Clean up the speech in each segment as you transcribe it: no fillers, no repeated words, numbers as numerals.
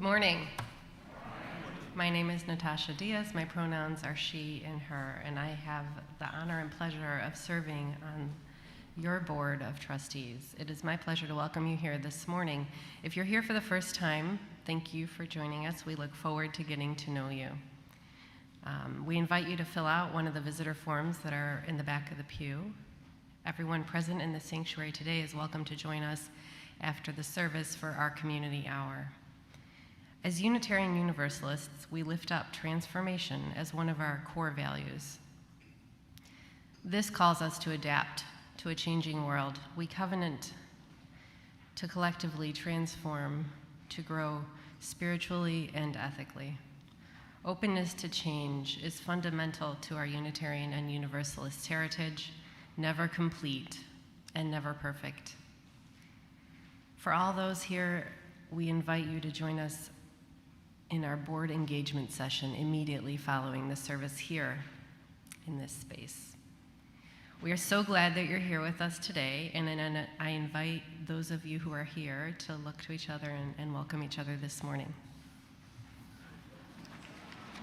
Good morning. My name is Natasha Diaz. My pronouns are she and her, and I have the honor and pleasure of serving on your board of trustees. It is my pleasure to welcome you here this morning. If you're here for the first time, thank you for joining us. We look forward to getting to know you. We invite you to fill out one of the visitor forms that are in the back of the pew. Everyone present in the sanctuary today is welcome to join us after the service for our community hour. As Unitarian Universalists, we lift up transformation as one of our core values. This calls us to adapt to a changing world. We covenant to collectively transform, to grow spiritually and ethically. Openness to change is fundamental to our Unitarian and Universalist heritage, never complete and never perfect. For all those here, we invite you to join us in our board engagement session immediately following the service here in this space. We are so glad that you're here with us today, and I invite those of you who are here to look to each other and welcome each other this morning.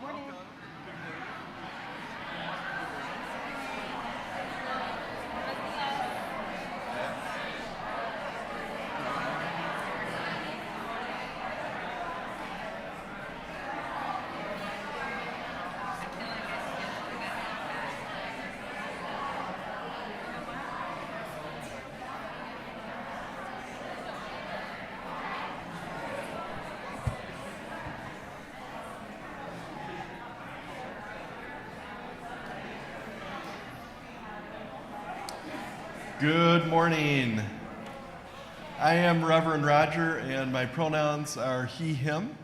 Morning. Good morning. I am Reverend Roger, and my pronouns are he, him.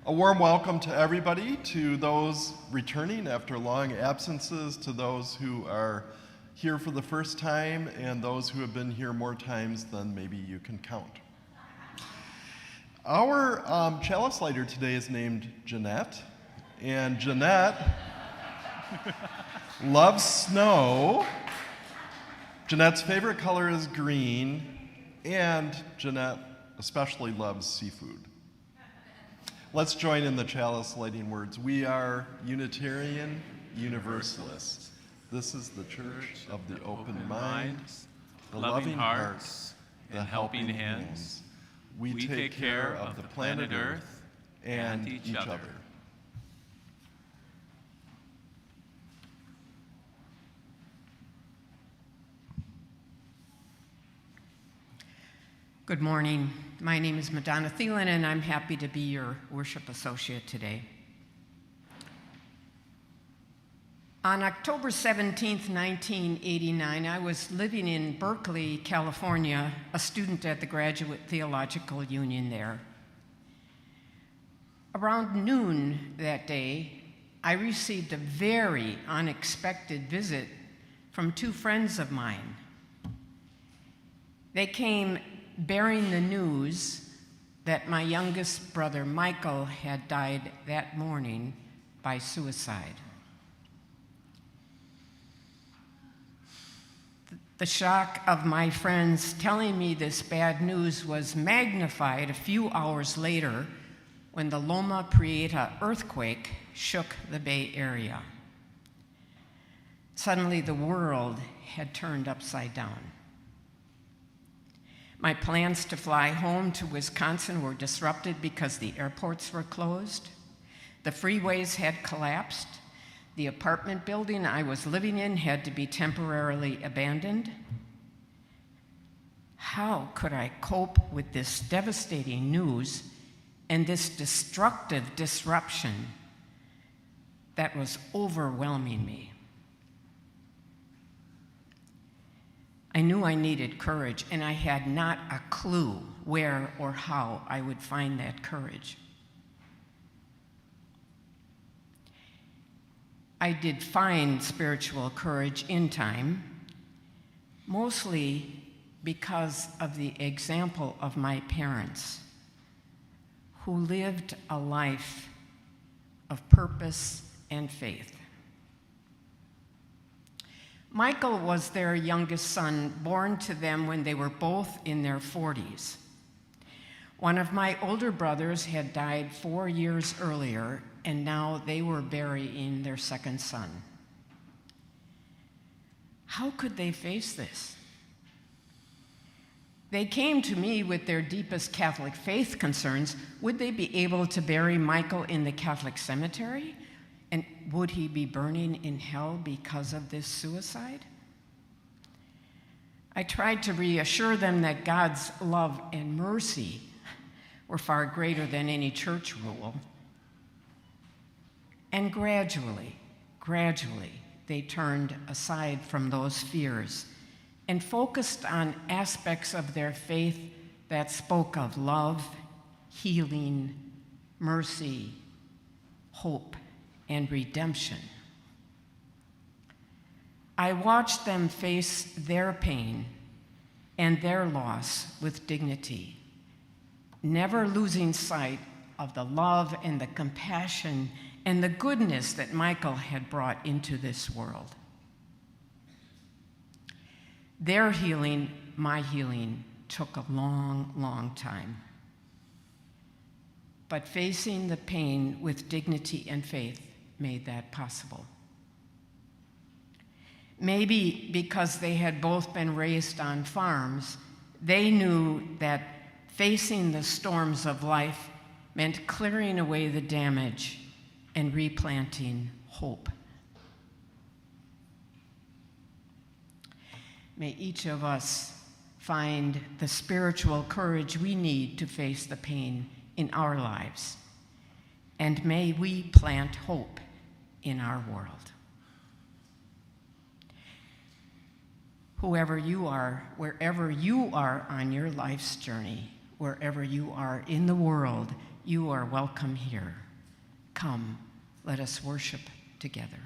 A warm welcome to everybody, to those returning after long absences, to those who are here for the first time, and those who have been here more times than maybe you can count. Our chalice lighter today is named Jeanette, and Jeanette loves snow. Jeanette's favorite color is green, and Jeanette especially loves seafood. Let's join in the chalice lighting words. We are Unitarian Universalists. This is the church of the open mind, the loving hearts, the helping hands. We take care of the planet Earth and each other. Good morning. My name is Madonna Thielen, and I'm happy to be your worship associate today. On October 17th, 1989, I was living in Berkeley, California, a student at the Graduate Theological Union there. Around noon that day, I received a very unexpected visit from two friends of mine. They came bearing the news that my youngest brother, Michael, had died that morning by suicide. The shock of my friends telling me this bad news was magnified a few hours later when the Loma Prieta earthquake shook the Bay Area. Suddenly, the world had turned upside down. My plans to fly home to Wisconsin were disrupted because the airports were closed. The freeways had collapsed. The apartment building I was living in had to be temporarily abandoned. How could I cope with this devastating news and this destructive disruption that was overwhelming me? I knew I needed courage, and I had not a clue where or how I would find that courage. I did find spiritual courage in time, mostly because of the example of my parents, who lived a life of purpose and faith. Michael was their youngest son, born to them when they were both in their 40s. One of my older brothers had died 4 years earlier, and now they were burying their second son. How could they face this? They came to me with their deepest Catholic faith concerns. Would they be able to bury Michael in the Catholic cemetery? And would he be burning in hell because of this suicide? I tried to reassure them that God's love and mercy were far greater than any church rule. And gradually, they turned aside from those fears and focused on aspects of their faith that spoke of love, healing, mercy, hope, and redemption. I watched them face their pain and their loss with dignity, never losing sight of the love and the compassion and the goodness that Michael had brought into this world. Their healing, my healing, took a long, long time. But facing the pain with dignity and faith made that possible. Maybe because they had both been raised on farms, they knew that facing the storms of life meant clearing away the damage and replanting hope. May each of us find the spiritual courage we need to face the pain in our lives, and may we plant hope in our world. Whoever you are, wherever you are on your life's journey, wherever you are in the world, you are welcome here. Come, let us worship together.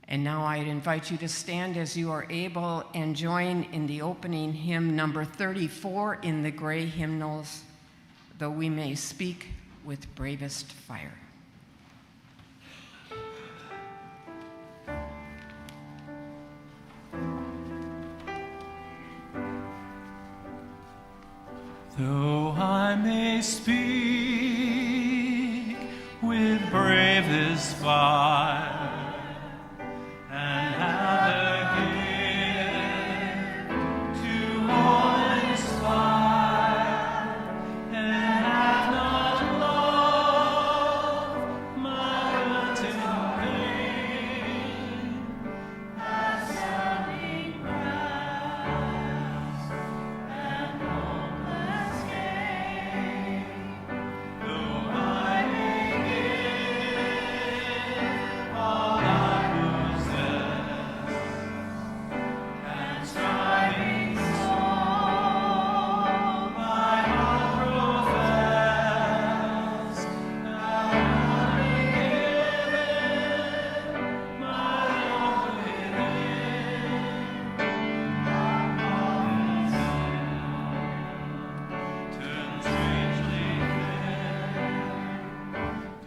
And now I'd invite you to stand as you are able and join in the opening hymn number 34 in the gray hymnals, Though We May Speak with Bravest Fire. Though I may speak with bravest fire, and have a gift to all inspire, and have not love, my heart in pain, as sounding brass and hopeless gain. Though I may give all I possess, and striving soul my heart profess, now having given my all within, turn strangely thin.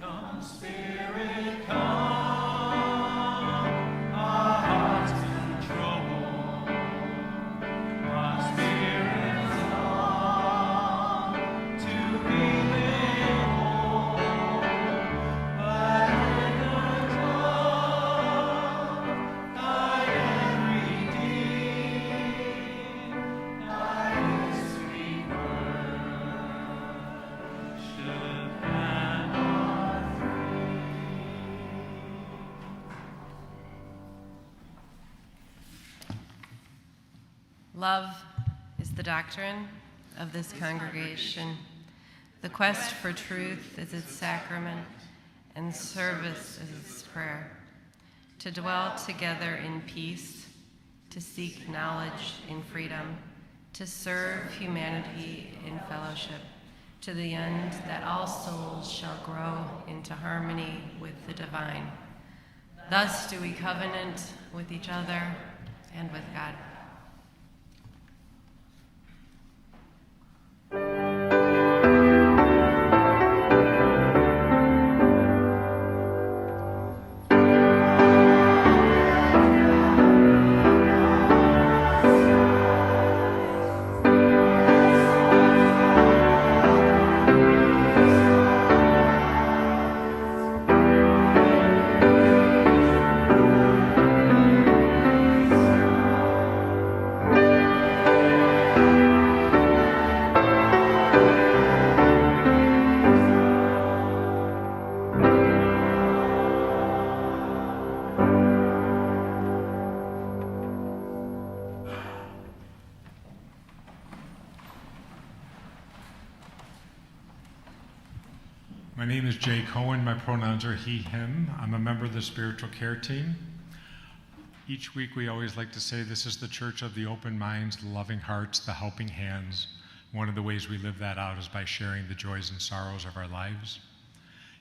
Come, Spirit, come, our hearts control. Our spirits long to be made whole, but in the dawn thy end redeem, thy history worship and are Love is the doctrine of this congregation. The quest for truth is its sacrament, and service is its prayer. To dwell together in peace, to seek knowledge in freedom, to serve humanity in fellowship, to the end that all souls shall grow into harmony with the divine. Thus do we covenant with each other and with God. name is Jay Cohen. My pronouns are he, him. I'm a member of the spiritual care team. Each week we always like to say this is the church of the open minds, the loving hearts, the helping hands. One of the ways we live that out is by sharing the joys and sorrows of our lives.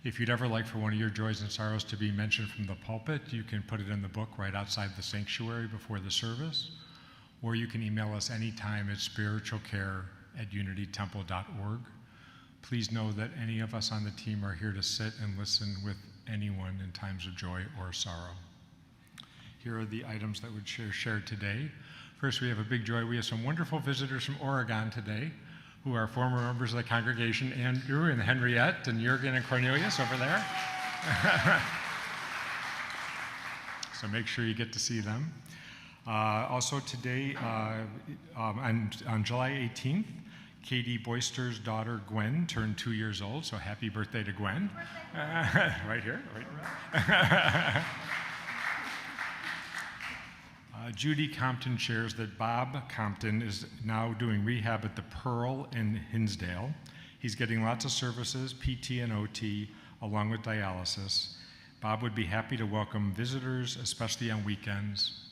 If you'd ever like for one of your joys and sorrows to be mentioned from the pulpit, you can put it in the book right outside the sanctuary before the service, or you can email us anytime at spiritualcare@unitytemple.org. Please know that any of us on the team are here to sit and listen with anyone in times of joy or sorrow. Here are the items that would share today. First, we have a big joy. We have some wonderful visitors from Oregon today who are former members of the congregation, Andrew and Henriette and Jürgen and Cornelius over there. So make sure you get to see them. Also today, on July 18th, Katie Boyster's daughter Gwen turned 2 years old, so happy birthday to Gwen. Right here. Right. Judy Compton shares that Bob Compton is now doing rehab at the Pearl in Hinsdale. He's getting lots of services, PT and OT, along with dialysis. Bob would be happy to welcome visitors, especially on weekends,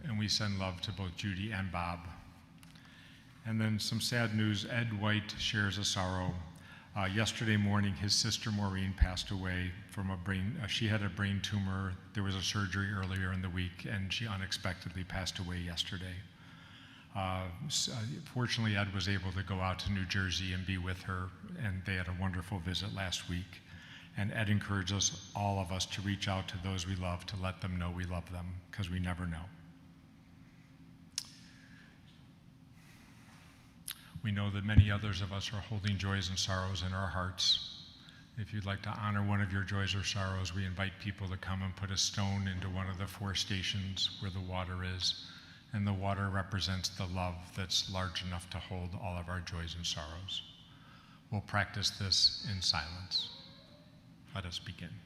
and we send love to both Judy and Bob. And then some sad news, Ed White shares a sorrow. Yesterday morning, his sister Maureen passed away from she had a brain tumor. There was a surgery earlier in the week, and she unexpectedly passed away yesterday. Fortunately, Ed was able to go out to New Jersey and be with her, and they had a wonderful visit last week. And Ed encouraged all of us to reach out to those we love, to let them know we love them, because we never know. We know that many others of us are holding joys and sorrows in our hearts. If you'd like to honor one of your joys or sorrows, we invite people to come and put a stone into one of the 4 stations where the water is. And the water represents the love that's large enough to hold all of our joys and sorrows. We'll practice this in silence. Let us begin.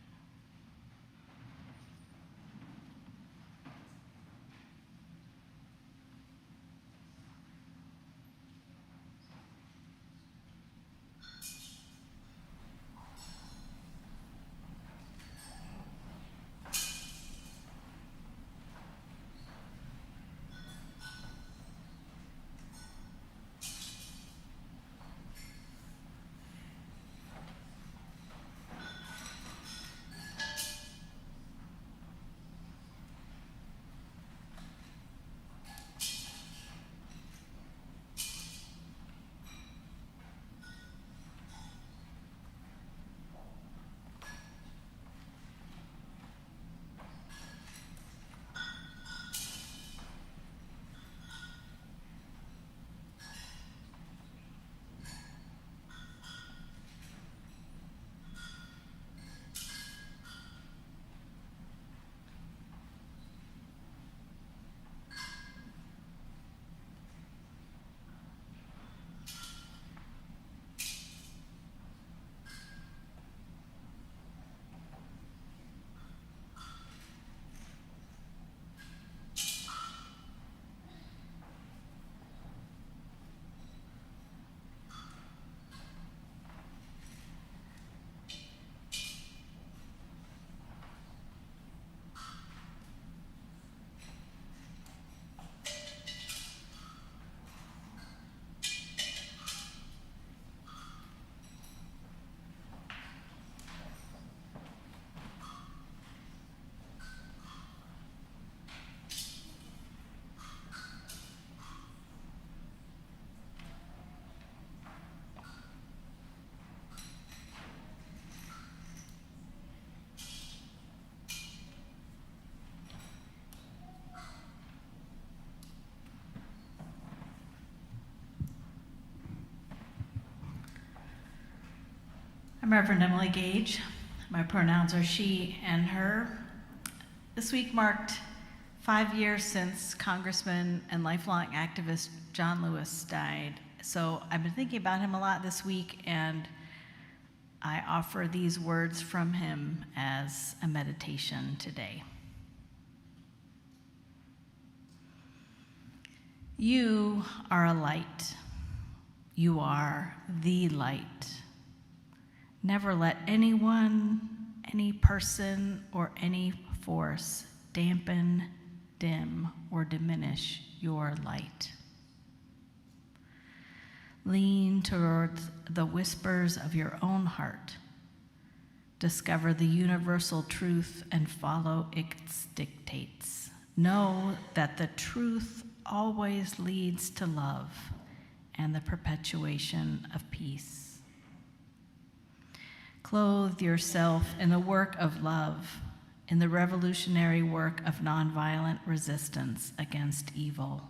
I'm Reverend Emily Gage. My pronouns are she and her. This week marked 5 years since Congressman and lifelong activist John Lewis died. So I've been thinking about him a lot this week, and I offer these words from him as a meditation today. You are a light. You are the light. Never let anyone, any person, or any force dampen, dim, or diminish your light. Lean towards the whispers of your own heart. Discover the universal truth and follow its dictates. Know that the truth always leads to love and the perpetuation of peace. Clothe yourself in the work of love, in the revolutionary work of nonviolent resistance against evil.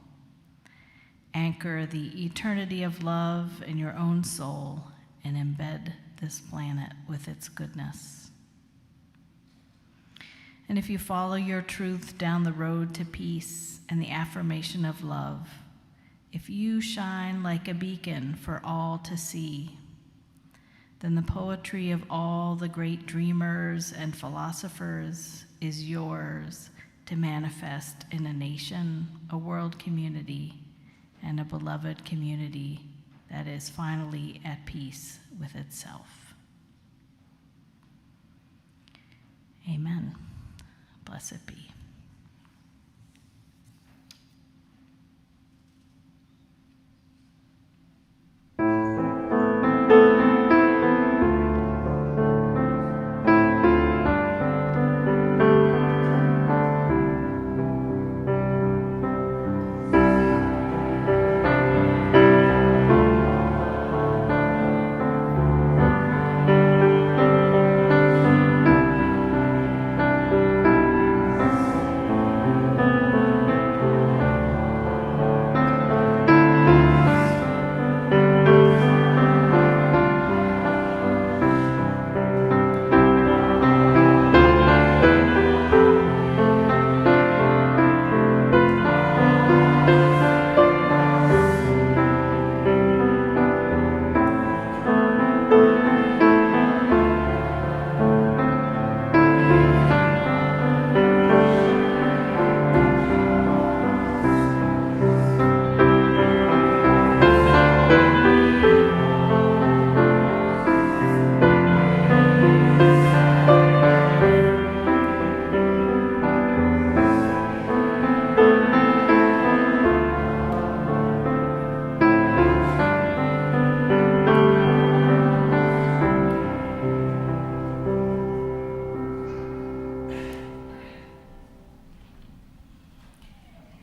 Anchor the eternity of love in your own soul and embed this planet with its goodness. And if you follow your truth down the road to peace and the affirmation of love, if you shine like a beacon for all to see, then the poetry of all the great dreamers and philosophers is yours to manifest in a nation, a world community, and a beloved community that is finally at peace with itself. Amen. Blessed be.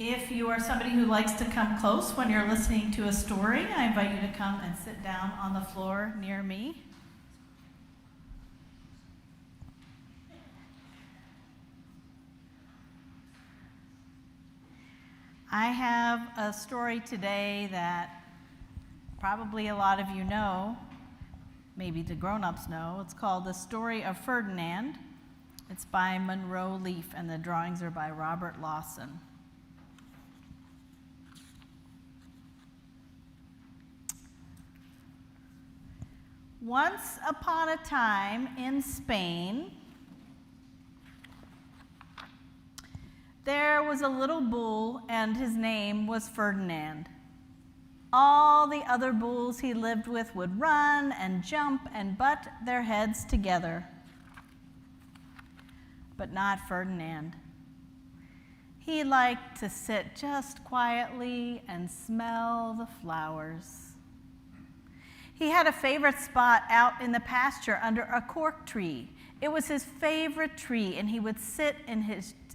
If you are somebody who likes to come close when you're listening to a story, I invite you to come and sit down on the floor near me. I have a story today that probably a lot of you know, maybe the grown-ups know. It's called The Story of Ferdinand. It's by Monroe Leaf, and the drawings are by Robert Lawson. Once upon a time in Spain, there was a little bull, and his name was Ferdinand. All the other bulls he lived with would run and jump and butt their heads together. But not Ferdinand. He liked to sit just quietly and smell the flowers. He had a favorite spot out in the pasture under a cork tree. It was his favorite tree, and he would sit in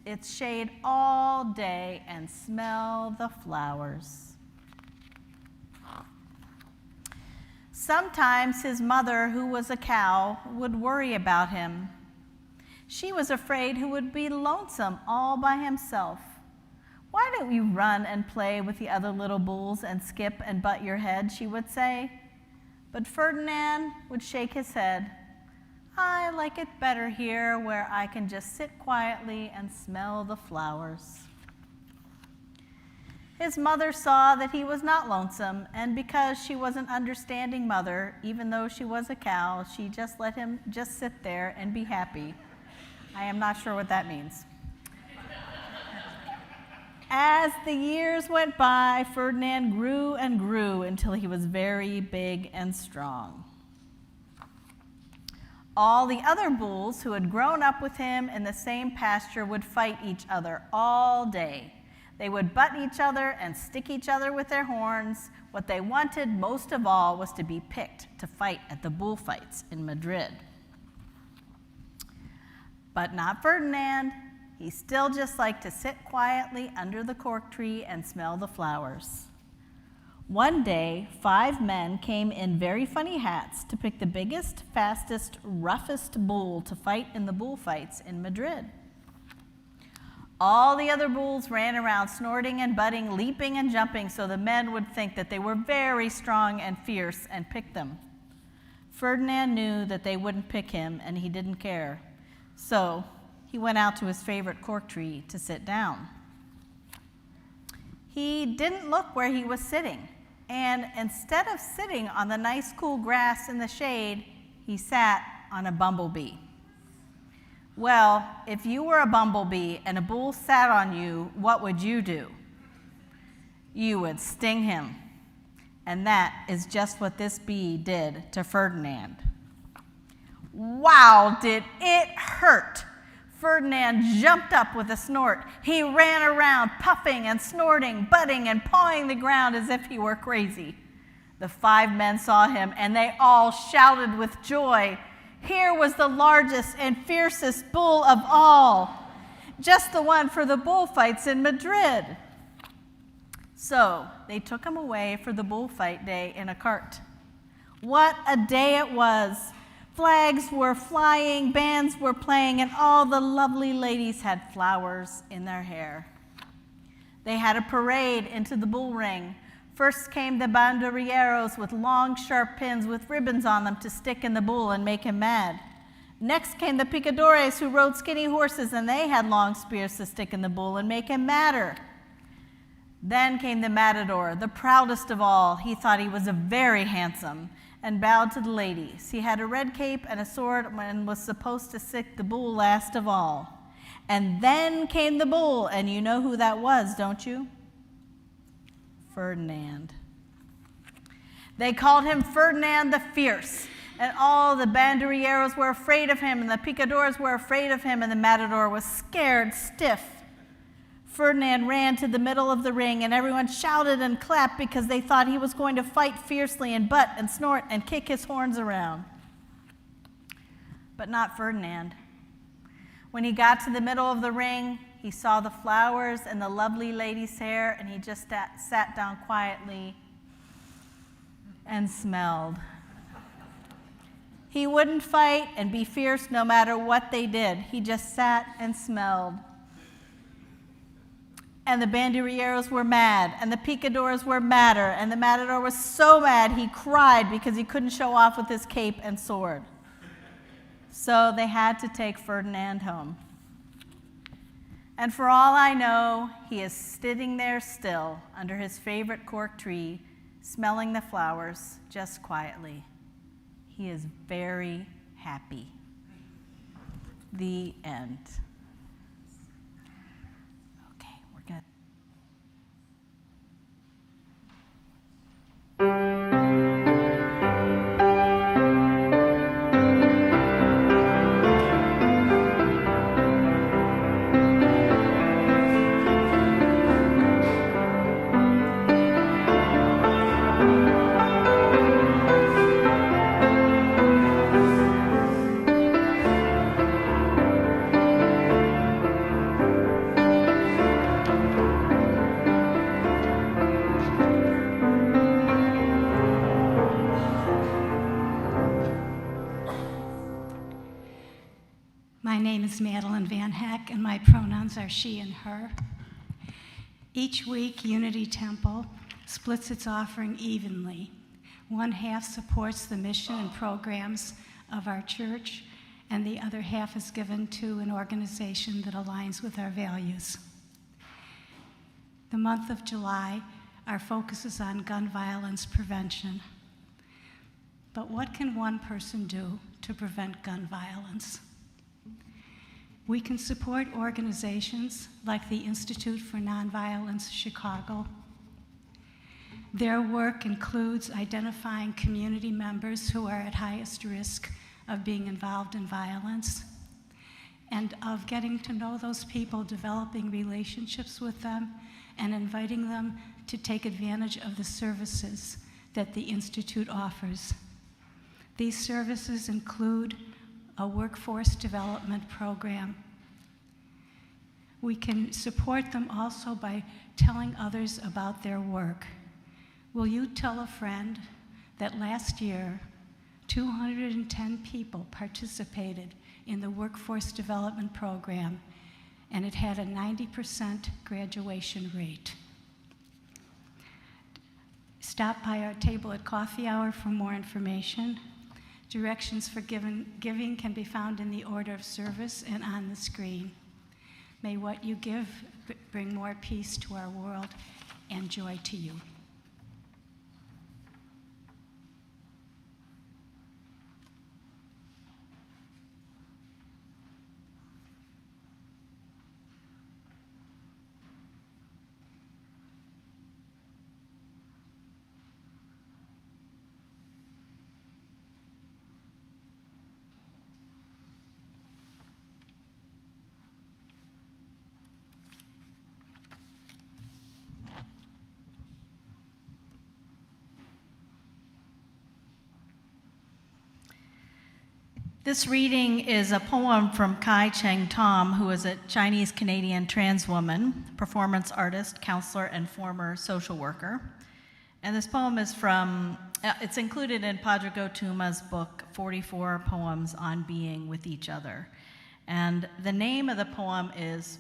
its shade all day and smell the flowers. Sometimes his mother, who was a cow, would worry about him. She was afraid he would be lonesome all by himself. "Why don't you run and play with the other little bulls and skip and butt your head?" she would say. But Ferdinand would shake his head. "I like it better here, where I can just sit quietly and smell the flowers." His mother saw that he was not lonesome, and because she was an understanding mother, even though she was a cow, she just let him just sit there and be happy. I am not sure what that means. As the years went by, Ferdinand grew and grew until he was very big and strong. All the other bulls who had grown up with him in the same pasture would fight each other all day. They would butt each other and stick each other with their horns. What they wanted most of all was to be picked to fight at the bullfights in Madrid. But not Ferdinand. He still just liked to sit quietly under the cork tree and smell the flowers. One day, 5 men came in very funny hats to pick the biggest, fastest, roughest bull to fight in the bullfights in Madrid. All the other bulls ran around snorting and butting, leaping and jumping, so the men would think that they were very strong and fierce and pick them. Ferdinand knew that they wouldn't pick him, and he didn't care. So he went out to his favorite cork tree to sit down. He didn't look where he was sitting, and instead of sitting on the nice cool grass in the shade, he sat on a bumblebee. Well, if you were a bumblebee and a bull sat on you, what would you do? You would sting him. And that is just what this bee did to Ferdinand. Wow, did it hurt! Ferdinand jumped up with a snort. He ran around, puffing and snorting, butting and pawing the ground as if he were crazy. The 5 men saw him, and they all shouted with joy. Here was the largest and fiercest bull of all, just the one for the bullfights in Madrid. So they took him away for the bullfight day in a cart. What a day it was! Flags were flying, bands were playing, and all the lovely ladies had flowers in their hair. They had a parade into the bull ring. First came the banderilleros with long, sharp pins with ribbons on them to stick in the bull and make him mad. Next came the picadores who rode skinny horses, and they had long spears to stick in the bull and make him madder. Then came the matador, the proudest of all. He thought he was very handsome and bowed to the ladies. He had a red cape and a sword and was supposed to stick the bull last of all. And then came the bull, and you know who that was, don't you? Ferdinand. They called him Ferdinand the Fierce, and all the banderilleros were afraid of him, and the picadores were afraid of him, and the matador was scared stiff. Ferdinand ran to the middle of the ring, and everyone shouted and clapped because they thought he was going to fight fiercely and butt and snort and kick his horns around. But not Ferdinand. When he got to the middle of the ring, he saw the flowers and the lovely lady's hair, and he just sat down quietly and smelled. He wouldn't fight and be fierce no matter what they did. He just sat and smelled. And the banderilleros were mad, and the picadores were madder, and the matador was so mad he cried because he couldn't show off with his cape and sword. So they had to take Ferdinand home. And for all I know, he is sitting there still under his favorite cork tree, smelling the flowers just quietly. He is very happy. The end. Okay, we're good. My name is Madeline Van Heck, and my pronouns are she and her. Each week, Unity Temple splits its offering evenly. One half supports the mission and programs of our church, and the other half is given to an organization that aligns with our values. The month of July, our focus is on gun violence prevention. But what can one person do to prevent gun violence? We can support organizations like the Institute for Nonviolence Chicago. Their work includes identifying community members who are at highest risk of being involved in violence and of getting to know those people, developing relationships with them, and inviting them to take advantage of the services that the Institute offers. These services include a workforce development program. We can support them also by telling others about their work. Will you tell a friend that last year, 210 people participated in the workforce development program, and it had a 90% graduation rate. Stop by our table at coffee hour for more information. Directions for giving can be found in the order of service and on the screen. May what you give bring more peace to our world and joy to you. This reading is a poem from Kai Cheng Tom, who is a Chinese-Canadian trans woman, performance artist, counselor, and former social worker. And this poem is it's included in Padraig Tuma's book, 44 Poems on Being with Each Other. And the name of the poem is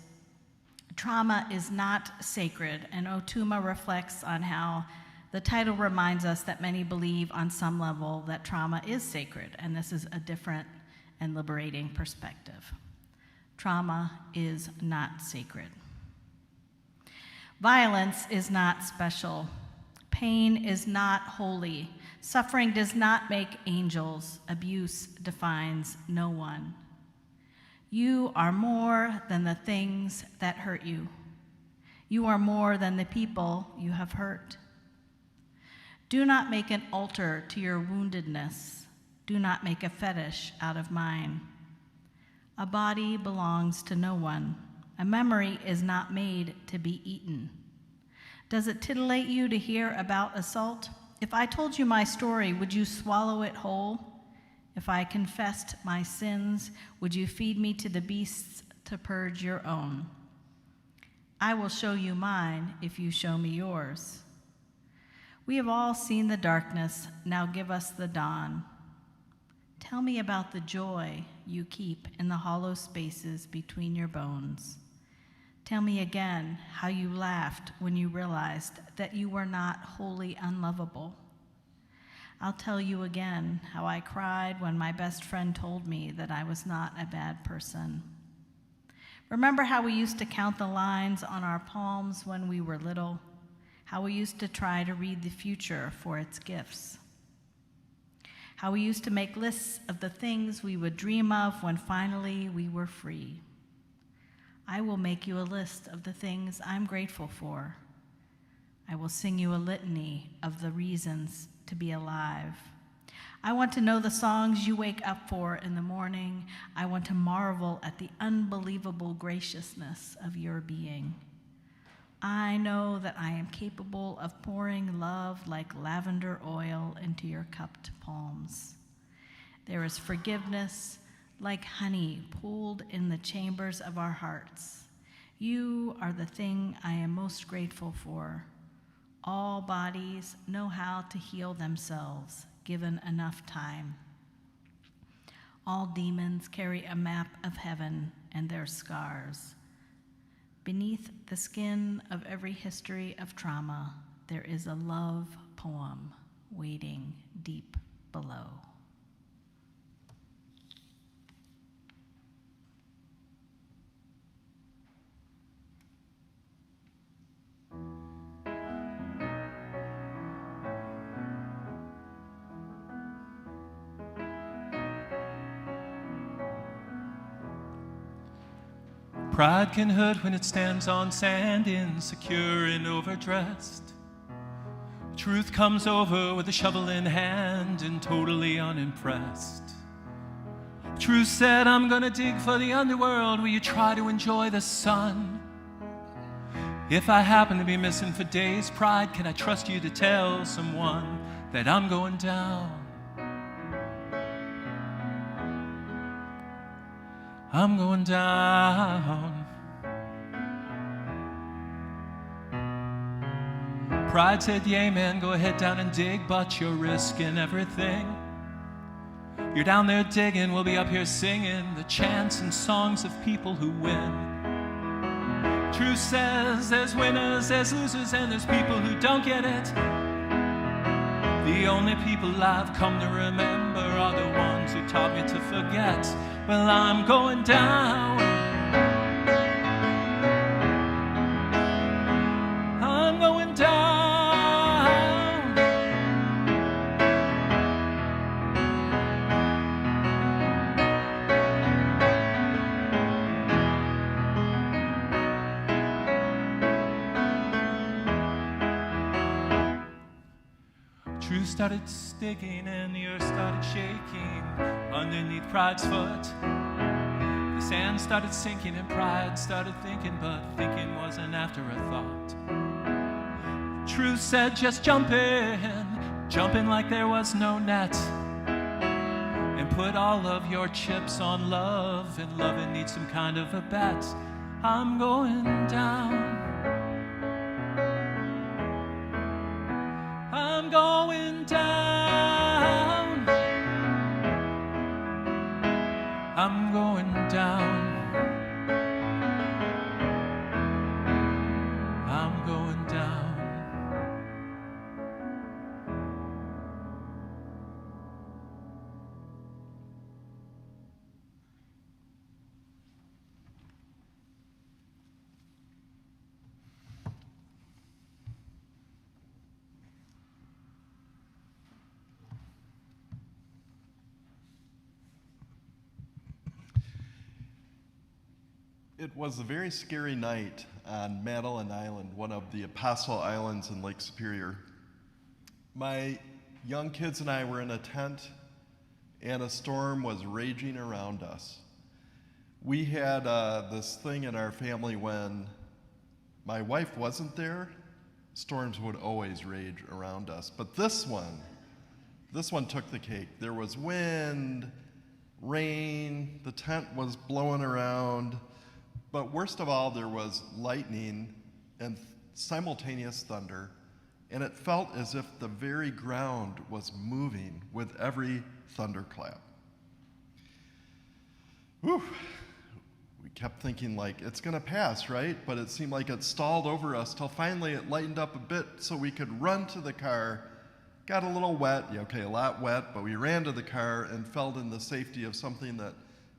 Trauma is Not Sacred, and Otuma reflects on how the title reminds us that many believe on some level that trauma is sacred, and this is a different and liberating perspective. Trauma is not sacred. Violence is not special. Pain is not holy. Suffering does not make angels. Abuse defines no one. You are more than the things that hurt you. You are more than the people you have hurt. Do not make an altar to your woundedness. Do not make a fetish out of mine. A body belongs to no one. A memory is not made to be eaten. Does it titillate you to hear about assault? If I told you my story, would you swallow it whole? If I confessed my sins, would you feed me to the beasts to purge your own? I will show you mine if you show me yours. We have all seen the darkness, now give us the dawn. Tell me about the joy you keep in the hollow spaces between your bones. Tell me again how you laughed when you realized that you were not wholly unlovable. I'll tell you again how I cried when my best friend told me that I was not a bad person. Remember how we used to count the lines on our palms when we were little? How we used to try to read the future for its gifts. How we used to make lists of the things we would dream of when finally we were free. I will make you a list of the things I'm grateful for. I will sing you a litany of the reasons to be alive. I want to know the songs you wake up for in the morning. I want to marvel at the unbelievable graciousness of your being. I know that I am capable of pouring love like lavender oil into your cupped palms. There is forgiveness like honey pooled in the chambers of our hearts. You are the thing I am most grateful for. All bodies know how to heal themselves, given enough time. All demons carry a map of heaven and their scars. Beneath the skin of every history of trauma, there is a love poem waiting deep below. Pride can hurt when it stands on sand, insecure and overdressed. Truth comes over with a shovel in hand and totally unimpressed. Truth said, I'm gonna dig for the underworld where you try to enjoy the sun. If I happen to be missing for days, pride, can I trust you to tell someone that I'm going down? I'm going down. Pride said, yeah, man, go ahead down and dig, but you're risking everything. You're down there digging, we'll be up here singing the chants and songs of people who win. Truth says there's winners, there's losers, and there's people who don't get it. The only people I've come to remember are the ones who taught me to forget. Well, I'm going down. I'm going down. Truth started sticking and the earth started shaking underneath pride's foot. The sand started sinking and pride started thinking, but thinking was an afterthought. Truth said, just jump in like there was no net, and put all of your chips on love, and loving needs some kind of a bet. I'm going down. I'm going down. I'm going down. I'm going down. It was a very scary night on Madeline Island, one of the Apostle Islands in Lake Superior. My young kids and I were in a tent, and a storm was raging around us. We had this thing in our family when my wife wasn't there, storms would always rage around us. But this one took the cake. There was wind, rain, the tent was blowing around. But worst of all, there was lightning and simultaneous thunder, and it felt as if the very ground was moving with every thunderclap. Whew. We kept thinking, like, it's gonna pass, right? But it seemed like it stalled over us till finally it lightened up a bit so we could run to the car. Got a little wet, a lot wet, but we ran to the car and felt in the safety of something that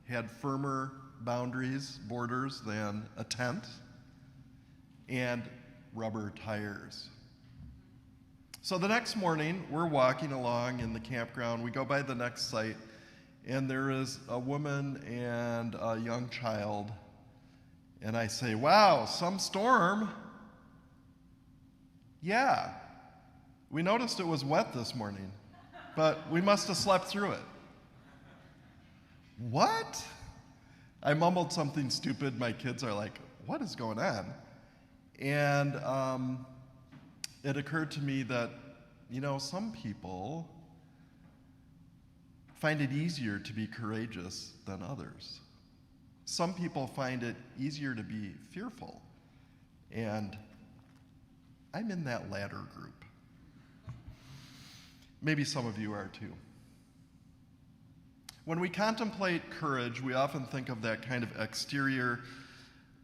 had firmer borders than a tent, and rubber tires. So the next morning, we're walking along in the campground. We go by the next site, and there is a woman and a young child. And I say, wow, some storm. Yeah, we noticed it was wet this morning, but we must have slept through it. What? I mumbled something stupid. My kids are like, what is going on? And it occurred to me that, some people find it easier to be courageous than others. Some people find it easier to be fearful. And I'm in that latter group. Maybe some of you are too. When we contemplate courage, we often think of that kind of exterior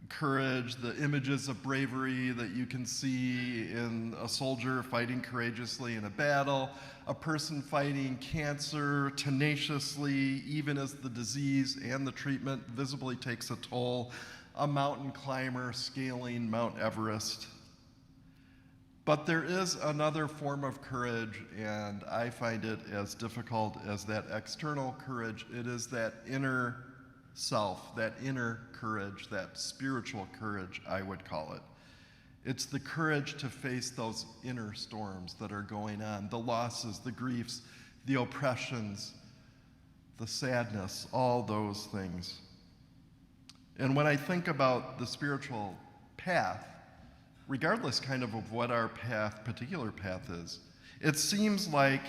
courage, the images of bravery that you can see in a soldier fighting courageously in a battle, a person fighting cancer tenaciously, even as the disease and the treatment visibly takes a toll, a mountain climber scaling Mount Everest. But there is another form of courage, and I find it as difficult as that external courage. It is that inner self, that inner courage, that spiritual courage, I would call it. It's the courage to face those inner storms that are going on, the losses, the griefs, the oppressions, the sadness, all those things. And when I think about the spiritual path, regardless kind of what our particular path is, it seems like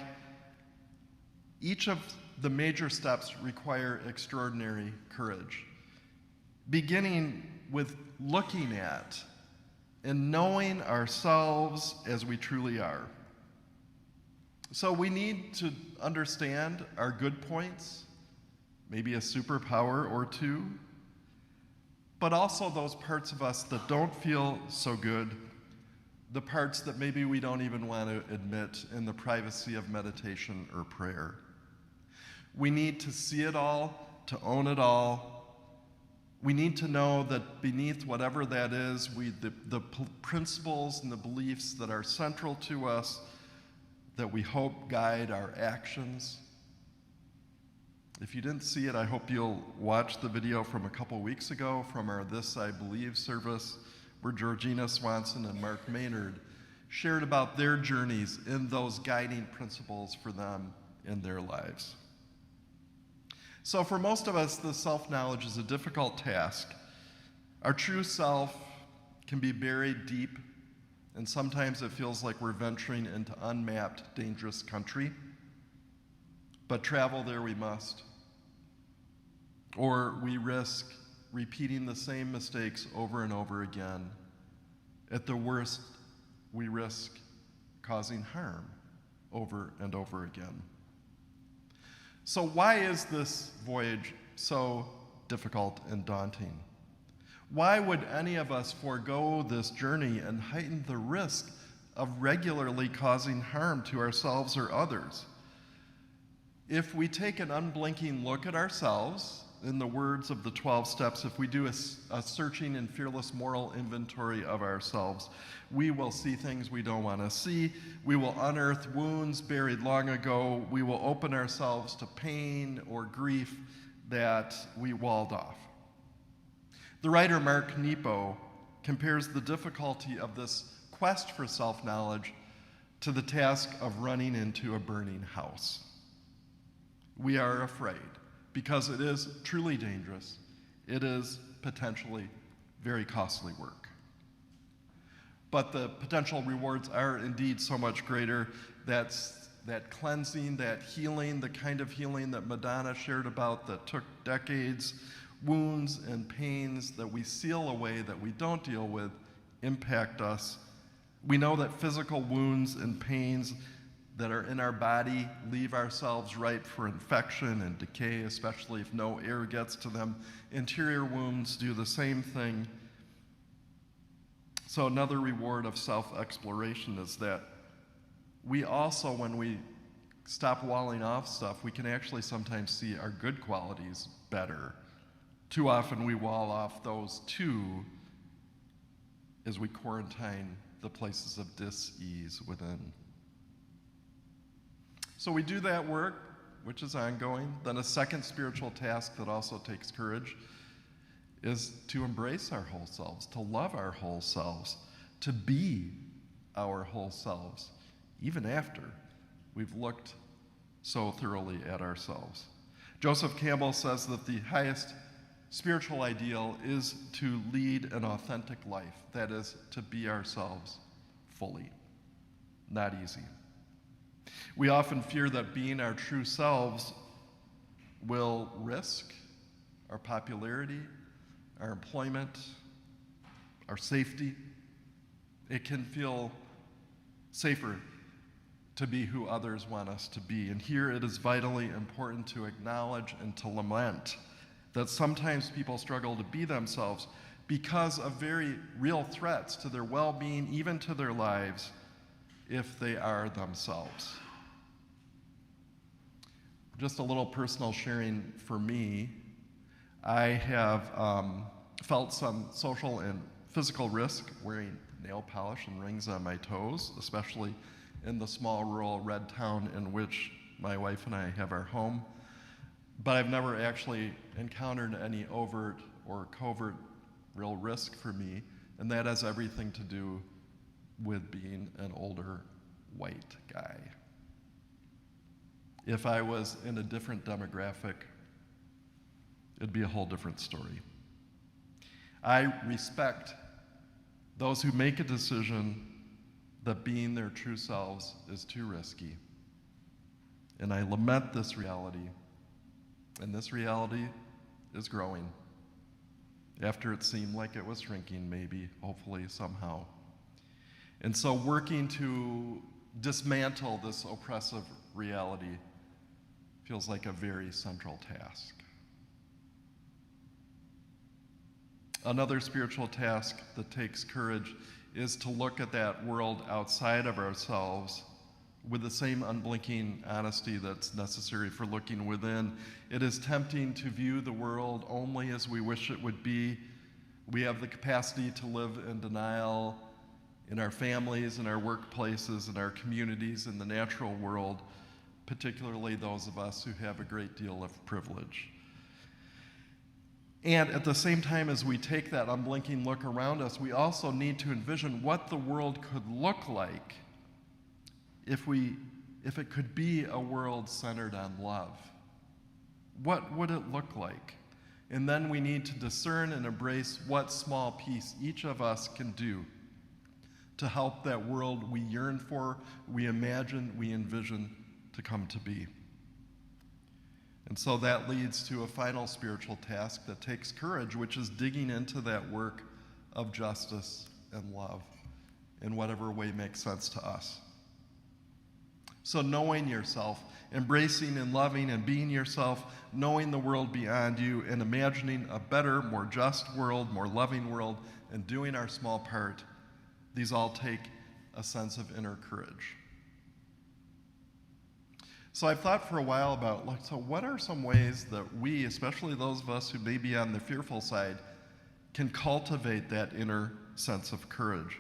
each of the major steps require extraordinary courage, beginning with looking at and knowing ourselves as we truly are. So we need to understand our good points, maybe a superpower or two, but also those parts of us that don't feel so good, the parts that maybe we don't even want to admit in the privacy of meditation or prayer. We need to see it all, to own it all. We need to know that beneath whatever that is, the principles and the beliefs that are central to us, that we hope guide our actions. If you didn't see it, I hope you'll watch the video from a couple weeks ago from our This I Believe service, where Georgina Swanson and Mark Maynard shared about their journeys in those guiding principles for them in their lives. So for most of us, the self-knowledge is a difficult task. Our true self can be buried deep, and sometimes it feels like we're venturing into unmapped, dangerous country. But travel there we must. Or we risk repeating the same mistakes over and over again. At the worst, we risk causing harm over and over again. So why is this voyage so difficult and daunting? Why would any of us forego this journey and heighten the risk of regularly causing harm to ourselves or others? If we take an unblinking look at ourselves, in the words of the 12 steps, if we do a searching and fearless moral inventory of ourselves, we will see things we don't want to see. We will unearth wounds buried long ago. We will open ourselves to pain or grief that we walled off. The writer Mark Nepo compares the difficulty of this quest for self-knowledge to the task of running into a burning house. We are afraid because it is truly dangerous. It is potentially very costly work. But the potential rewards are indeed so much greater. That's that cleansing, that healing, the kind of healing that Madonna shared about that took decades, wounds and pains that we seal away, that we don't deal with, impact us. We know that physical wounds and pains that are in our body leave ourselves ripe for infection and decay, especially if no air gets to them. Interior wounds do the same thing. So another reward of self-exploration is that we also, when we stop walling off stuff, we can actually sometimes see our good qualities better. Too often we wall off those too as we quarantine the places of dis-ease within. So we do that work, which is ongoing. Then a second spiritual task that also takes courage is to embrace our whole selves, to love our whole selves, to be our whole selves, even after we've looked so thoroughly at ourselves. Joseph Campbell says that the highest spiritual ideal is to lead an authentic life, that is, to be ourselves fully. Not easy. We often fear that being our true selves will risk our popularity, our employment, our safety. It can feel safer to be who others want us to be. And here it is vitally important to acknowledge and to lament that sometimes people struggle to be themselves because of very real threats to their well-being, even to their lives, if they are themselves. Just a little personal sharing for me. I have felt some social and physical risk wearing nail polish and rings on my toes, especially in the small rural red town in which my wife and I have our home. But I've never actually encountered any overt or covert real risk for me, and that has everything to do with being an older white guy. If I was in a different demographic, it'd be a whole different story. I respect those who make a decision that being their true selves is too risky. And I lament this reality. And this reality is growing. After it seemed like it was shrinking, maybe, hopefully, somehow. And so working to dismantle this oppressive reality feels like a very central task. Another spiritual task that takes courage is to look at that world outside of ourselves with the same unblinking honesty that's necessary for looking within. It is tempting to view the world only as we wish it would be. We have the capacity to live in denial in our families, in our workplaces, in our communities, in the natural world, particularly those of us who have a great deal of privilege. And at the same time as we take that unblinking look around us, we also need to envision what the world could look like if it could be a world centered on love. What would it look like? And then we need to discern and embrace what small piece each of us can do to help that world we yearn for, we imagine, we envision to come to be. And so that leads to a final spiritual task that takes courage, which is digging into that work of justice and love in whatever way makes sense to us. So knowing yourself, embracing and loving and being yourself, knowing the world beyond you, and imagining a better, more just world, more loving world, and doing our small part, these all take a sense of inner courage. So I've thought for a while about, so what are some ways that we, especially those of us who may be on the fearful side, can cultivate that inner sense of courage?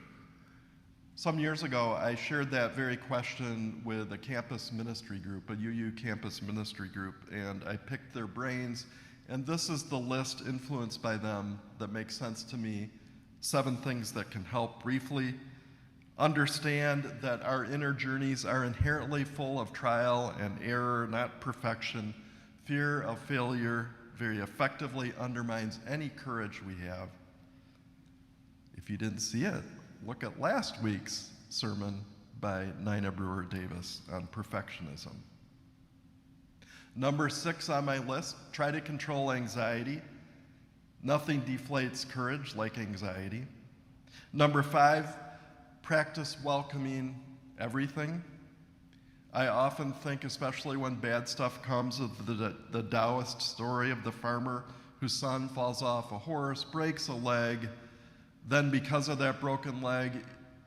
Some years ago, I shared that very question with a campus ministry group, a UU campus ministry group, and I picked their brains, and this is the list influenced by them that makes sense to me. 7 things that can help briefly. Understand that our inner journeys are inherently full of trial and error, not perfection. Fear of failure very effectively undermines any courage we have. If you didn't see it, look at last week's sermon by Nina Brewer Davis on perfectionism. Number 6 on my list, try to control anxiety. Nothing deflates courage like anxiety. Number 5, practice welcoming everything. I often think, especially when bad stuff comes, of the Taoist story of the farmer whose son falls off a horse, breaks a leg, then because of that broken leg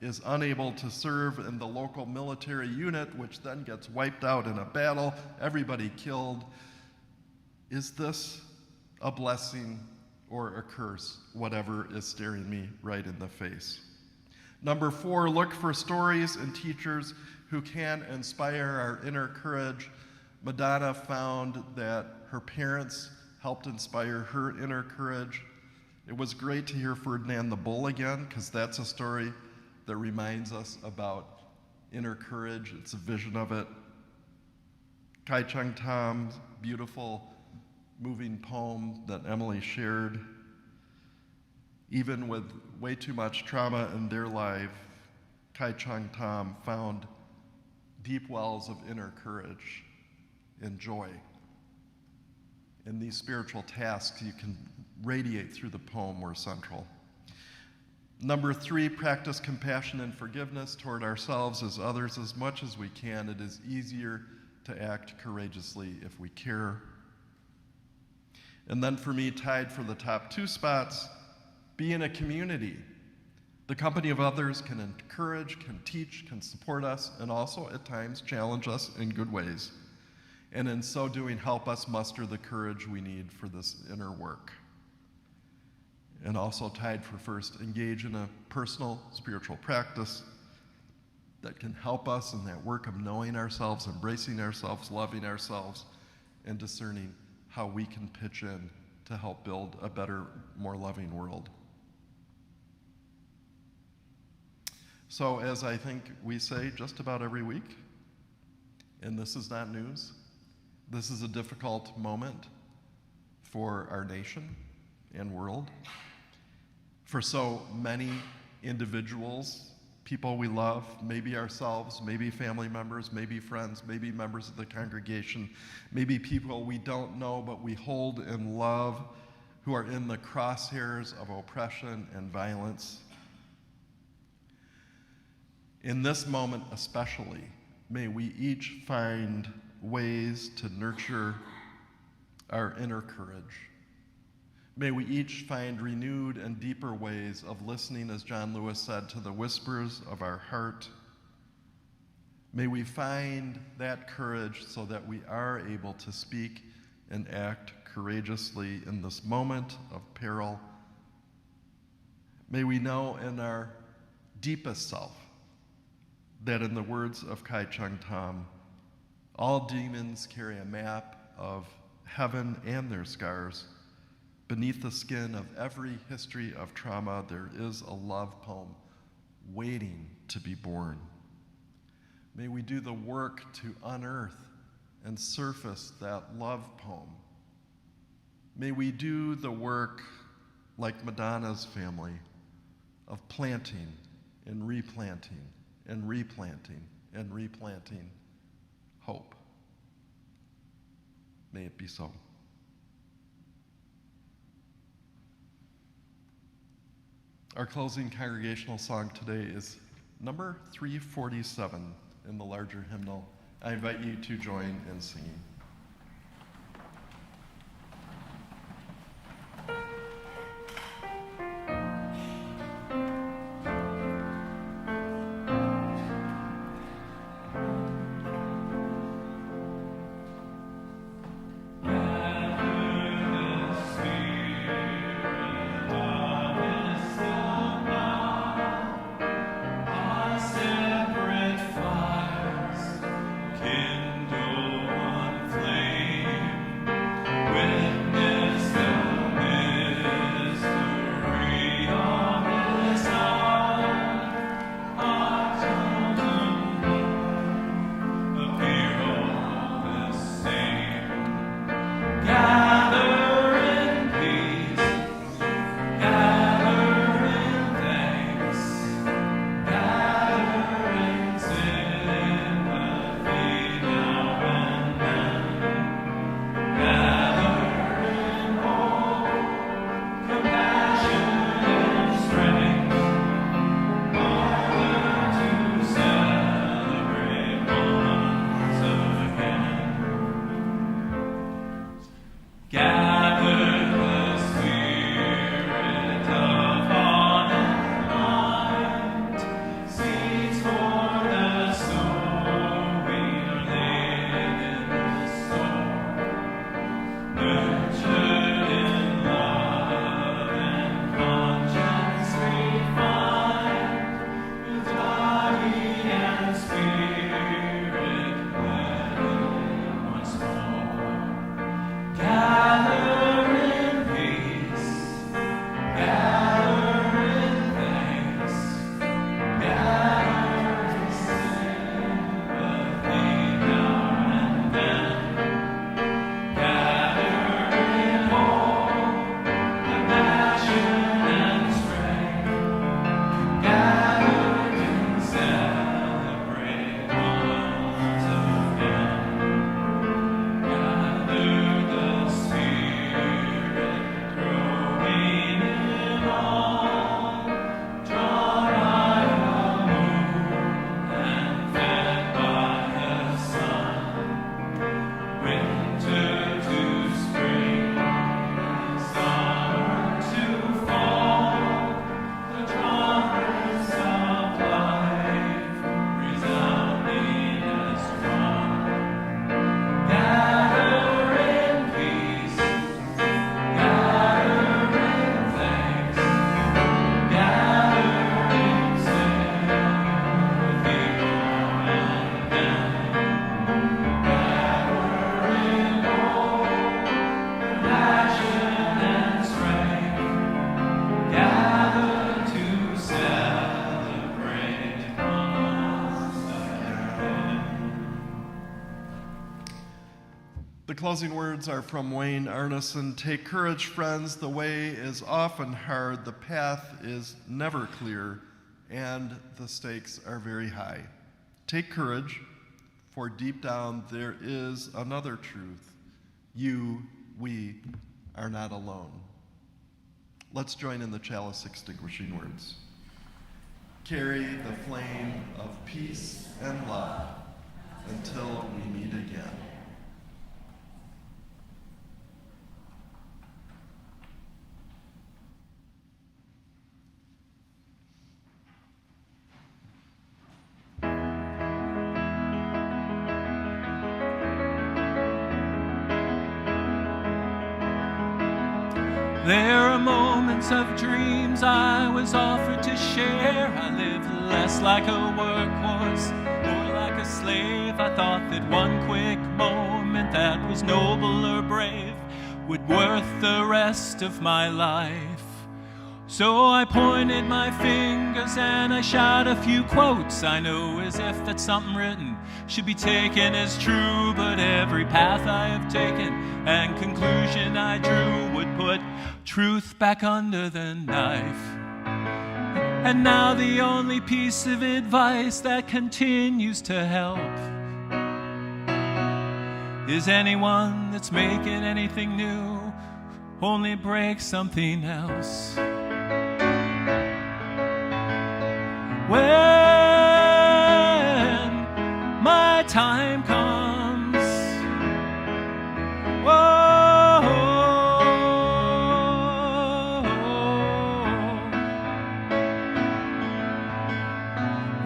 is unable to serve in the local military unit, which then gets wiped out in a battle, everybody killed. Is this a blessing or a curse, whatever is staring me right in the face? Number 4, look for stories and teachers who can inspire our inner courage. Madonna found that her parents helped inspire her inner courage. It was great to hear Ferdinand the Bull again, because that's a story that reminds us about inner courage. It's a vision of it. Kai Chung Tam's beautiful, moving poem that Emily shared. Even with way too much trauma in their life, Kai Chung Tam found deep wells of inner courage and joy. And these spiritual tasks you can radiate through the poem were central. Number 3, practice compassion and forgiveness toward ourselves as others as much as we can. It is easier to act courageously if we care. And then for me, tied for the top 2 spots, be in a community. The company of others can encourage, can teach, can support us, and also at times challenge us in good ways. And in so doing, help us muster the courage we need for this inner work. And also tied for first, engage in a personal spiritual practice that can help us in that work of knowing ourselves, embracing ourselves, loving ourselves, and discerning how we can pitch in to help build a better, more loving world. So as I think we say just about every week, and this is not news, This is a difficult moment for our nation and world. For so many individuals, people we love, maybe ourselves, maybe family members, maybe friends, maybe members of the congregation, maybe people we don't know but we hold in love, who are in the crosshairs of oppression and violence. In this moment especially, may we each find ways to nurture our inner courage. May we each find renewed and deeper ways of listening, as John Lewis said, to the whispers of our heart. May we find that courage so that we are able to speak and act courageously in this moment of peril. May we know in our deepest self that, in the words of Kai Chung Tam, all demons carry a map of heaven and their scars. Beneath the skin of every history of trauma, there is a love poem waiting to be born. May we do the work to unearth and surface that love poem. May we do the work, like Madonna's family, of planting and replanting and replanting and replanting hope. May it be so. Our closing congregational song today is number 347 in the larger hymnal. I invite you to join in singing. Separate fires kindle one The closing words are from Wayne Arneson. Take courage, friends. The way is often hard, the path is never clear, and the stakes are very high. Take courage, for deep down there is another truth. You, we, are not alone. Let's join in the chalice extinguishing words. Carry the flame of peace and love until we meet again. There are moments of dreams I was offered to share. I lived less like a workhorse, more like a slave. I thought that one quick moment that was noble or brave would worth the rest of my life. So I pointed my fingers and I shot a few quotes. I know as if that something written should be taken as true, but every path I have taken and conclusion I drew would put truth back under the knife. And now the only piece of advice that continues to help is anyone that's making anything new only break something else. When my time comes, whoa,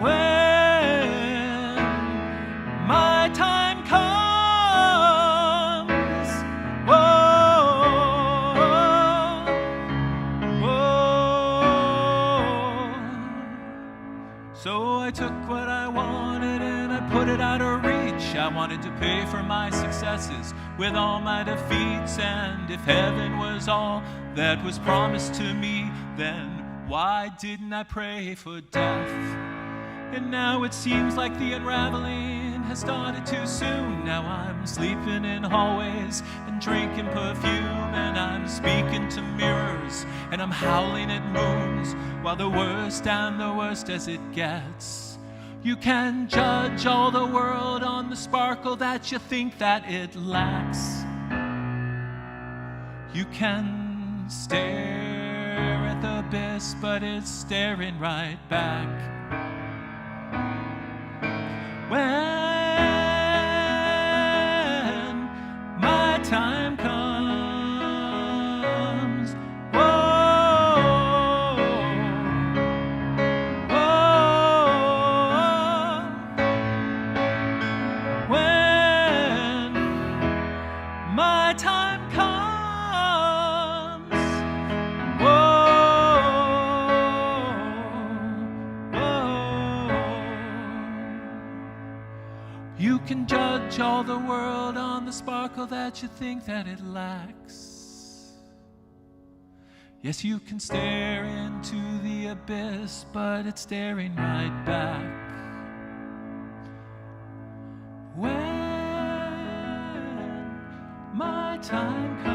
when my time comes, whoa, whoa. So I took what I wanted and I put it out of reach. I wanted to pay for my successes with all my defeats, and if heaven was all that was promised to me, then why didn't I pray for death? And now it seems like the unraveling has started too soon. Now I'm sleeping in hallways and drinking perfume, and I'm speaking to mirrors and I'm howling at moons, while the worst and the worst as it gets. You can judge all the world on the sparkle that you think that it lacks. You can stare at the abyss, but it's staring right back. When my time comes, whoa, whoa, when my time comes, whoa, whoa. You can judge all the world on the sparkle that you think that it lacks. Yes, you can stare into the abyss, but it's staring right back. When my time comes,